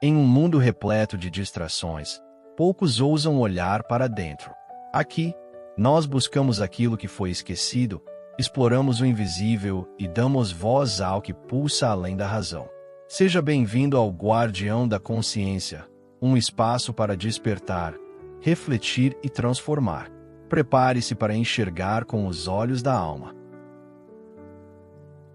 Em um mundo repleto de distrações, poucos ousam olhar para dentro. Aqui, nós buscamos aquilo que foi esquecido, exploramos o invisível e damos voz ao que pulsa além da razão. Seja bem-vindo ao Guardião da Consciência, um espaço para despertar, refletir e transformar. Prepare-se para enxergar com os olhos da alma.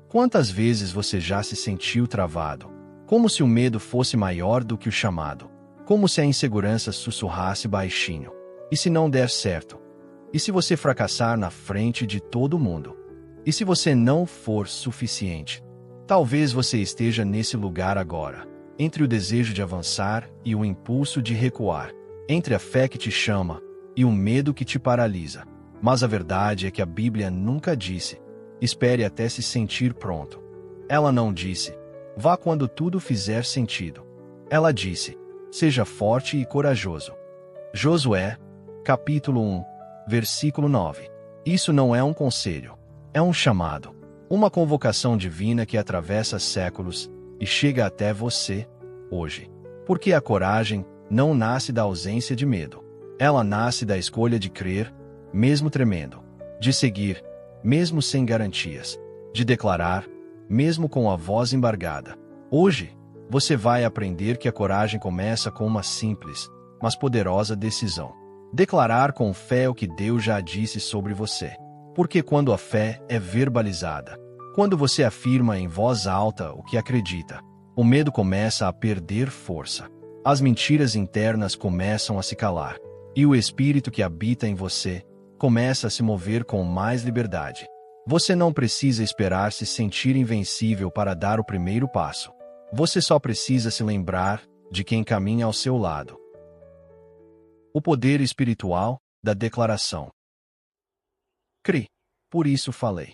Quantas vezes você já se sentiu travado? Como se o medo fosse maior do que o chamado? Como se a insegurança sussurrasse baixinho? E se não der certo? E se você fracassar na frente de todo mundo? E se você não for suficiente? Talvez você esteja nesse lugar agora, entre o desejo de avançar e o impulso de recuar, entre a fé que te chama e o medo que te paralisa. Mas a verdade é que a Bíblia nunca disse: espere até se sentir pronto. Ela não disse: vá quando tudo fizer sentido. Ela disse: seja forte e corajoso. Josué, capítulo 1, versículo 9. Isso não é um conselho, é um chamado. Uma convocação divina que atravessa séculos e chega até você, hoje. Porque a coragem não nasce da ausência de medo. Ela nasce da escolha de crer, mesmo tremendo. De seguir, mesmo sem garantias. De declarar, mesmo com a voz embargada. Hoje, você vai aprender que a coragem começa com uma simples, mas poderosa decisão. Declarar com fé o que Deus já disse sobre você. Porque quando a fé é verbalizada, quando você afirma em voz alta o que acredita, o medo começa a perder força. As mentiras internas começam a se calar. E o espírito que habita em você começa a se mover com mais liberdade. Você não precisa esperar se sentir invencível para dar o primeiro passo. Você só precisa se lembrar de quem caminha ao seu lado. O poder espiritual da declaração. Cri. Por isso falei.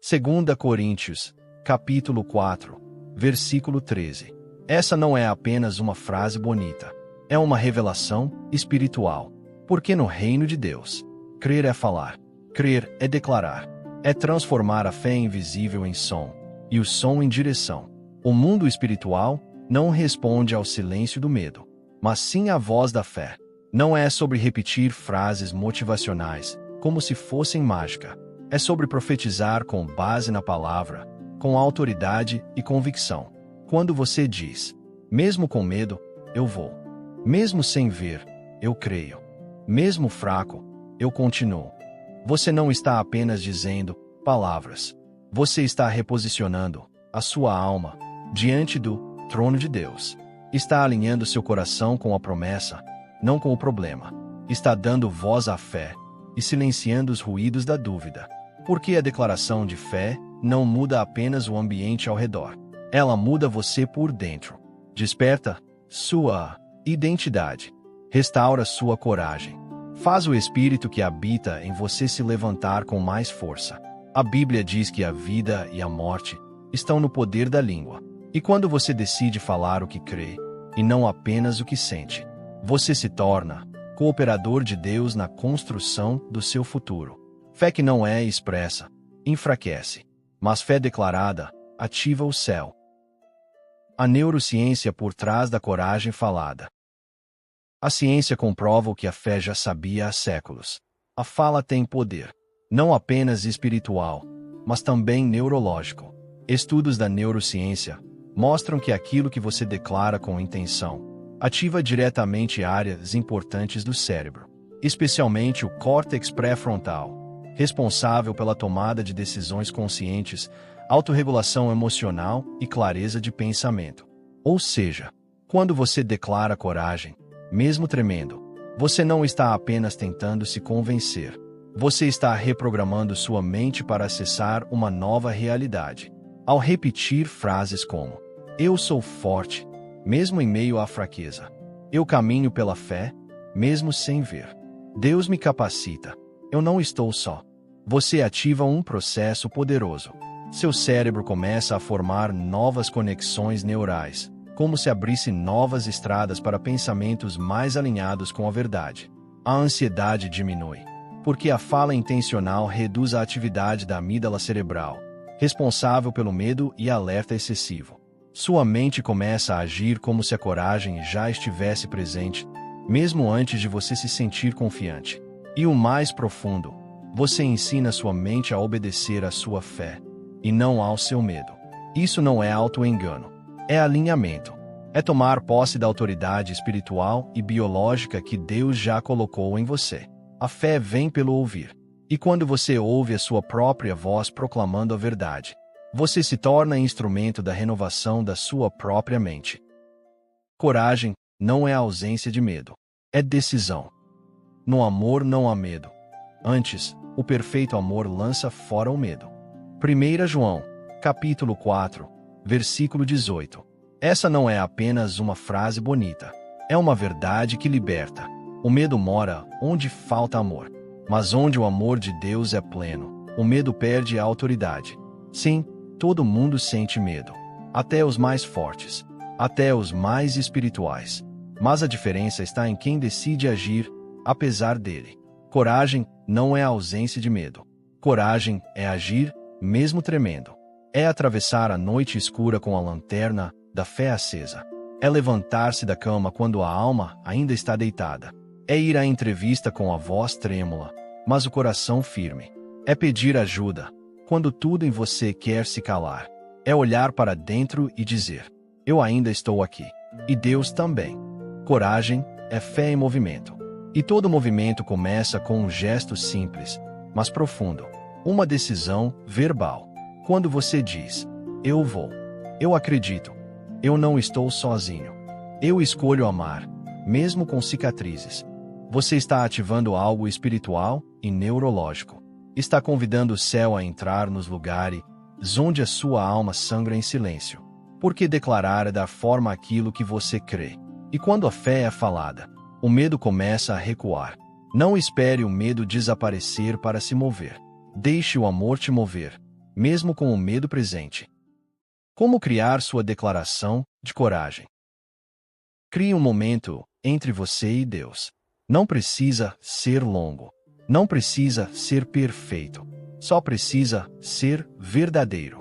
2 Coríntios, capítulo 4, versículo 13. Essa não é apenas uma frase bonita. É uma revelação espiritual. Porque no reino de Deus, crer é falar, crer é declarar, é transformar a fé invisível em som, e o som em direção. O mundo espiritual não responde ao silêncio do medo, mas sim à voz da fé. Não é sobre repetir frases motivacionais, como se fossem mágica. É sobre profetizar com base na palavra, com autoridade e convicção. Quando você diz, mesmo com medo, eu vou. Mesmo sem ver, eu creio. Mesmo fraco, eu continuo. Você não está apenas dizendo palavras. Você está reposicionando a sua alma diante do trono de Deus. Está alinhando seu coração com a promessa, não com o problema. Está dando voz à fé e silenciando os ruídos da dúvida. Porque a declaração de fé não muda apenas o ambiente ao redor. Ela muda você por dentro. Desperta sua identidade. Restaura sua coragem. Faz o espírito que habita em você se levantar com mais força. A Bíblia diz que a vida e a morte estão no poder da língua. E quando você decide falar o que crê, e não apenas o que sente, você se torna cooperador de Deus na construção do seu futuro. Fé que não é expressa enfraquece, mas fé declarada ativa o céu. A neurociência por trás da coragem falada. A ciência comprova o que a fé já sabia há séculos. A fala tem poder, não apenas espiritual, mas também neurológico. Estudos da neurociência mostram que aquilo que você declara com intenção ativa diretamente áreas importantes do cérebro, especialmente o córtex pré-frontal, responsável pela tomada de decisões conscientes, autorregulação emocional e clareza de pensamento. Ou seja, quando você declara coragem, mesmo tremendo, você não está apenas tentando se convencer. Você está reprogramando sua mente para acessar uma nova realidade. Ao repetir frases como: eu sou forte, mesmo em meio à fraqueza. Eu caminho pela fé, mesmo sem ver. Deus me capacita. Eu não estou só. Você ativa um processo poderoso. Seu cérebro começa a formar novas conexões neurais, como se abrisse novas estradas para pensamentos mais alinhados com a verdade. A ansiedade diminui, porque a fala intencional reduz a atividade da amígdala cerebral, responsável pelo medo e alerta excessivo. Sua mente começa a agir como se a coragem já estivesse presente, mesmo antes de você se sentir confiante. E o mais profundo, você ensina sua mente a obedecer à sua fé, e não ao seu medo. Isso não é auto-engano, é alinhamento. É tomar posse da autoridade espiritual e biológica que Deus já colocou em você. A fé vem pelo ouvir. E quando você ouve a sua própria voz proclamando a verdade, você se torna instrumento da renovação da sua própria mente. Coragem não é ausência de medo, é decisão. No amor não há medo. Antes, o perfeito amor lança fora o medo. 1 João, capítulo 4, versículo 18. Essa não é apenas uma frase bonita. É uma verdade que liberta. O medo mora onde falta amor. Mas onde o amor de Deus é pleno, o medo perde a autoridade. Sim, todo mundo sente medo. Até os mais fortes. Até os mais espirituais. Mas a diferença está em quem decide agir, apesar dele. Coragem não é a ausência de medo. Coragem é agir, mesmo tremendo. É atravessar a noite escura com a lanterna da fé acesa. É levantar-se da cama quando a alma ainda está deitada. É ir à entrevista com a voz trêmula, mas o coração firme. É pedir ajuda, quando tudo em você quer se calar. É olhar para dentro e dizer: eu ainda estou aqui. E Deus também. Coragem é fé em movimento. E todo movimento começa com um gesto simples, mas profundo. Uma decisão verbal. Quando você diz: eu vou. Eu acredito. Eu não estou sozinho. Eu escolho amar, mesmo com cicatrizes. Você está ativando algo espiritual e neurológico. Está convidando o céu a entrar nos lugares onde a sua alma sangra em silêncio. Porque declarar é dar forma àquilo que você crê. E quando a fé é falada, o medo começa a recuar. Não espere o medo desaparecer para se mover. Deixe o amor te mover, mesmo com o medo presente. Como criar sua declaração de coragem? Crie um momento entre você e Deus. Não precisa ser longo. Não precisa ser perfeito. Só precisa ser verdadeiro.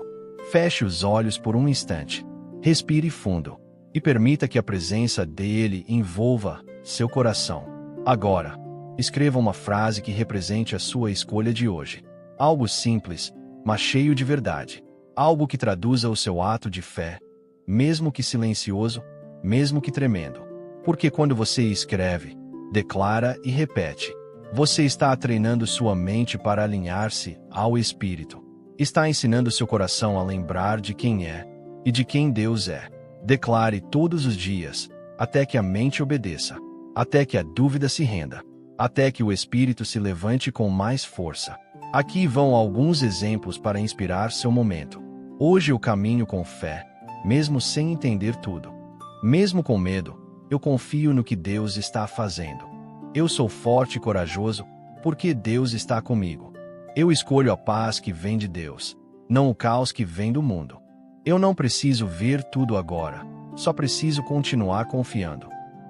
Feche os olhos por um instante. Respire fundo. E permita que a presença dele envolva seu coração. Agora, escreva uma frase que represente a sua escolha de hoje. Algo simples, mas cheio de verdade. Algo que traduza o seu ato de fé, mesmo que silencioso, mesmo que tremendo. Porque quando você escreve, declara e repete, você está treinando sua mente para alinhar-se ao Espírito. Está ensinando seu coração a lembrar de quem é e de quem Deus é. Declare todos os dias, até que a mente obedeça, até que a dúvida se renda, até que o Espírito se levante com mais força. Aqui vão alguns exemplos para inspirar seu momento. Hoje eu caminho com fé, mesmo sem entender tudo. Mesmo com medo, eu confio no que Deus está fazendo. Eu sou forte e corajoso, porque Deus está comigo. Eu escolho a paz que vem de Deus, não o caos que vem do mundo. Eu não preciso ver tudo agora, só preciso continuar confiando.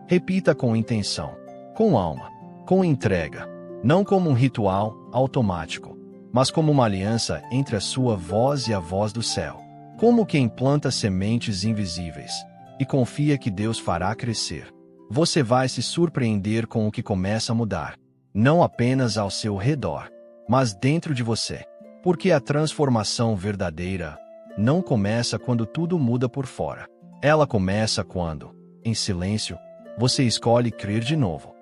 Repita com intenção, com alma, com entrega, não como um ritual automático, mas como uma aliança entre a sua voz e a voz do céu. Como quem planta sementes invisíveis e confia que Deus fará crescer. Você vai se surpreender com o que começa a mudar, não apenas ao seu redor, mas dentro de você. Porque a transformação verdadeira não começa quando tudo muda por fora. Ela começa quando, em silêncio, você escolhe crer de novo.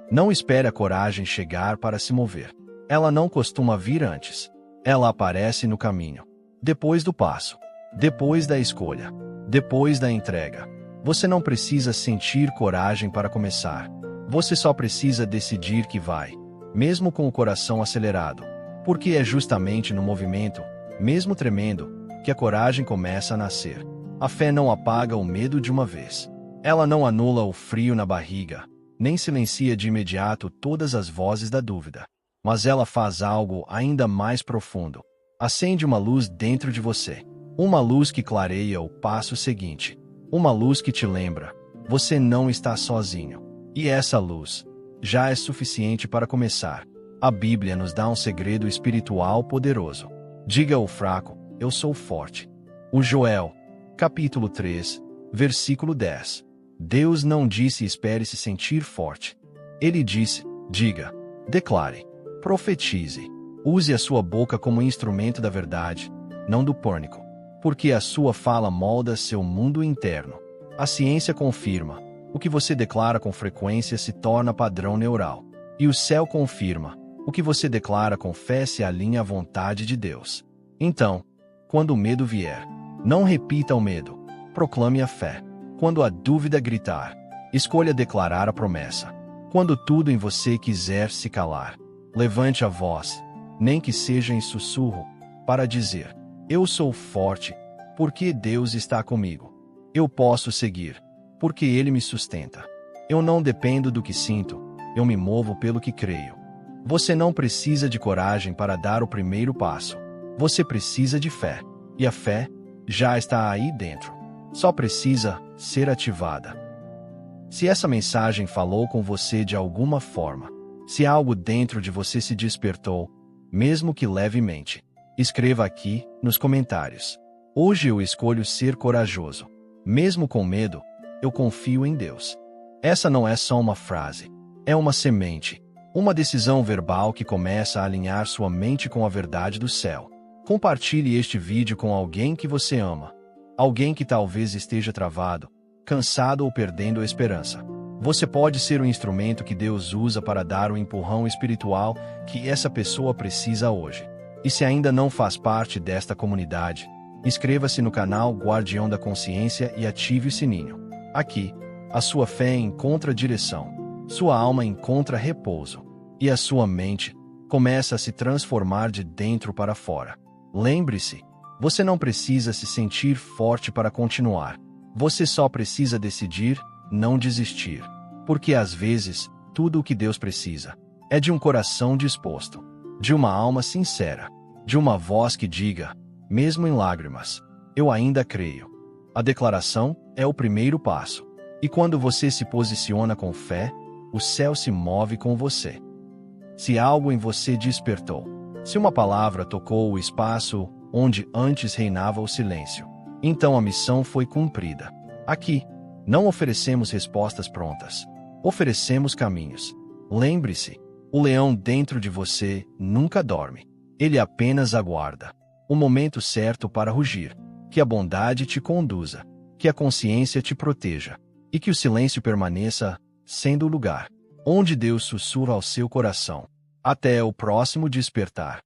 Não espere a coragem chegar para se mover. Ela não costuma vir antes. Ela aparece no caminho. Depois do passo. Depois da escolha. Depois da entrega. Você não precisa sentir coragem para começar. Você só precisa decidir que vai, mesmo com o coração acelerado. Porque é justamente no movimento, mesmo tremendo, que a coragem começa a nascer. A fé não apaga o medo de uma vez. Ela não anula o frio na barriga, nem silencia de imediato todas as vozes da dúvida. Mas ela faz algo ainda mais profundo. Acende uma luz dentro de você. Uma luz que clareia o passo seguinte. Uma luz que te lembra: você não está sozinho. E essa luz já é suficiente para começar. A Bíblia nos dá um segredo espiritual poderoso. Diga ao fraco: eu sou forte. O Joel Capítulo 3, versículo 10. Deus não disse espere se sentir forte. Ele disse, diga, declare, profetize. Use a sua boca como instrumento da verdade, não do pânico, porque a sua fala molda seu mundo interno. A ciência confirma, o que você declara com frequência se torna padrão neural. E o céu confirma, o que você declara com fé se alinha à vontade de Deus. Então, quando o medo vier, não repita o medo, proclame a fé. Quando a dúvida gritar, escolha declarar a promessa. Quando tudo em você quiser se calar, levante a voz, nem que seja em sussurro, para dizer, eu sou forte, porque Deus está comigo. Eu posso seguir, porque Ele me sustenta. Eu não dependo do que sinto, eu me movo pelo que creio. Você não precisa de coragem para dar o primeiro passo. Você precisa de fé, e a fé já está aí dentro. Só precisa ser ativada. Se essa mensagem falou com você de alguma forma, se algo dentro de você se despertou, mesmo que levemente, escreva aqui nos comentários. Hoje eu escolho ser corajoso. Mesmo com medo, eu confio em Deus. Essa não é só uma frase, é uma semente, uma decisão verbal que começa a alinhar sua mente com a verdade do céu. Compartilhe este vídeo com alguém que você ama, alguém que talvez esteja travado, cansado ou perdendo a esperança. Você pode ser o instrumento que Deus usa para dar o empurrão espiritual que essa pessoa precisa hoje. E se ainda não faz parte desta comunidade, inscreva-se no canal Guardião da Consciência e ative o sininho. Aqui, a sua fé encontra direção, sua alma encontra repouso, e a sua mente começa a se transformar de dentro para fora. Lembre-se, você não precisa se sentir forte para continuar. Você só precisa decidir não desistir. Porque às vezes, tudo o que Deus precisa é de um coração disposto, de uma alma sincera, de uma voz que diga, mesmo em lágrimas, eu ainda creio. A declaração é o primeiro passo. E quando você se posiciona com fé, o céu se move com você. Se algo em você despertou, se uma palavra tocou o espaço onde antes reinava o silêncio, então a missão foi cumprida. Aqui, não oferecemos respostas prontas. Oferecemos caminhos. Lembre-se, o leão dentro de você nunca dorme. Ele apenas aguarda o momento certo para rugir. Que a bondade te conduza, que a consciência te proteja, e que o silêncio permaneça sendo o lugar onde Deus sussurra ao seu coração. Até o próximo despertar.